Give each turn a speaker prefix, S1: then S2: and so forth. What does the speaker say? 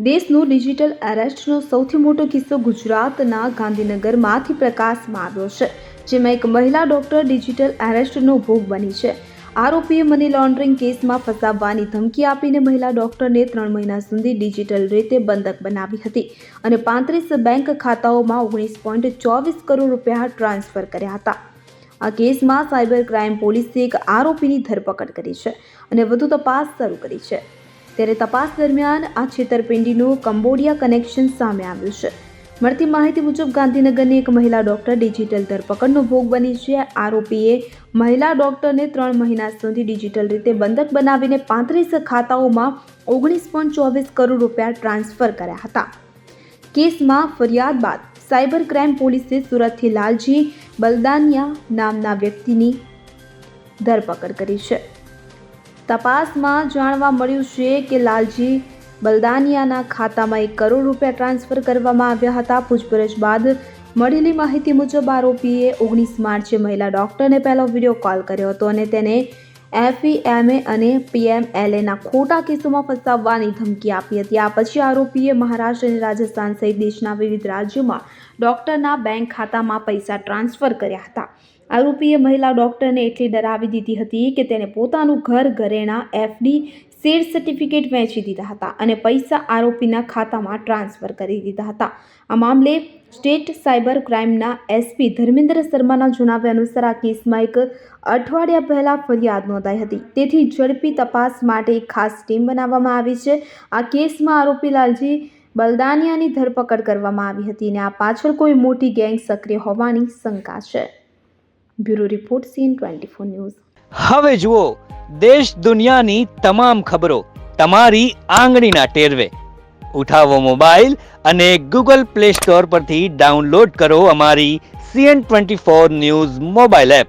S1: દેશનું ડિજિટલ એરેસ્ટનો સૌથી મોટો કિસ્સો ગુજરાતના ગાંધીનગરમાંથી પ્રકાશમાં આવ્યો છે, જેમાં એક મહિલા ડોક્ટર ડિજિટલ એરેસ્ટનો ભોગ બની છે. આરોપીએ મની લોન્ડરિંગ કેસમાં ફસાવવાની ધમકી આપીને મહિલા ડોક્ટરને 3 મહિના સુધી ડિજિટલ રીતે બંધક બનાવી હતી અને 35 બેંક ખાતાઓમાં 19.24 કરોડ રૂપિયા ટ્રાન્સફર કર્યા હતા. આ કેસમાં સાયબર ક્રાઇમ પોલીસે એક આરોપીની ધરપકડ કરી છે અને વધુ તપાસ શરૂ કરી છે. ત્યારે તપાસ દરમિયાન આ છેતરપિંડીનું કંબોડિયા કનેક્શન સામે આવ્યું છે. મળતી માહિતી મુજબ ગાંધીનગરની એક મહિલા ડોક્ટર ડિજિટલ ધરપકડનો ભોગ બની છે. આરોપીએ મહિલા ડોક્ટરને 3 મહિના સુધી ડિજિટલ રીતે બંધક બનાવીને 35 ખાતાઓમાં 19.24 કરોડ રૂપિયા ટ્રાન્સફર કર્યા હતા. કેસમાં ફરિયાદ બાદ સાયબર ક્રાઇમ પોલીસે સુરતથી લાલજી બલદાનિયા નામના વ્યક્તિની ધરપકડ કરી છે. તપાસમાં જાણવા મળ્યું છે કે લાલજી બલદાનિયાના ખાતામાં 1 કરોડ રૂપિયા ટ્રાન્સફર કરવામાં આવ્યા હતા. પૂછપરછ બાદ મળેલી માહિતી મુજબ આરોપીએ 19 માર્ચે મહિલા ડોક્ટરને પહેલો વિડીયો કોલ કર્યો હતો અને તેને FEMA અને PMLAના ખોટા કેસોમાં ફસાવવાની ધમકી આપી હતી. આ પછી આરોપીએ મહારાષ્ટ્ર અને રાજસ્થાન સહિત દેશના વિવિધ રાજ્યોમાં ડોક્ટરના બેંક ખાતામાં પૈસા ટ્રાન્સફર કર્યા હતા. આરોપીએ મહિલા ડોક્ટરને એટલી ડરાવી દીધી હતી કે તેને પોતાનું ઘર, ઘરેણાં, FD, શેર સર્ટિફિકેટ વેચી દીધા હતા અને પૈસા આરોપીના ખાતામાં ટ્રાન્સફર કરી દીધા હતા. આ મામલે સ્ટેટ સાયબર ક્રાઇમના SP ધર્મેન્દ્ર શર્માના જણાવ્યા અનુસાર આ કેસમાં એક અઠવાડિયા પહેલા ફરિયાદ નોંધાઈ હતી. તેથી ઝડપી તપાસ માટે એક ખાસ ટીમ બનાવવામાં આવી છે. આ કેસમાં આરોપી લાલજી બલદાનિયાની ધરપકડ કરવામાં આવી હતી અને આ પાછળ કોઈ મોટી ગેંગ સક્રિય હોવાની શંકા છે. Bureau report CN24 news.
S2: હવે જુઓ દેશ દુનિયાની તમામ ખબરો તમારી આંગળીના ટેરવે. ઉઠાવો મોબાઈલ અને Google Play Store પરથી ડાઉનલોડ કરો અમારી CN24 ન્યૂઝ મોબાઈલ એપ.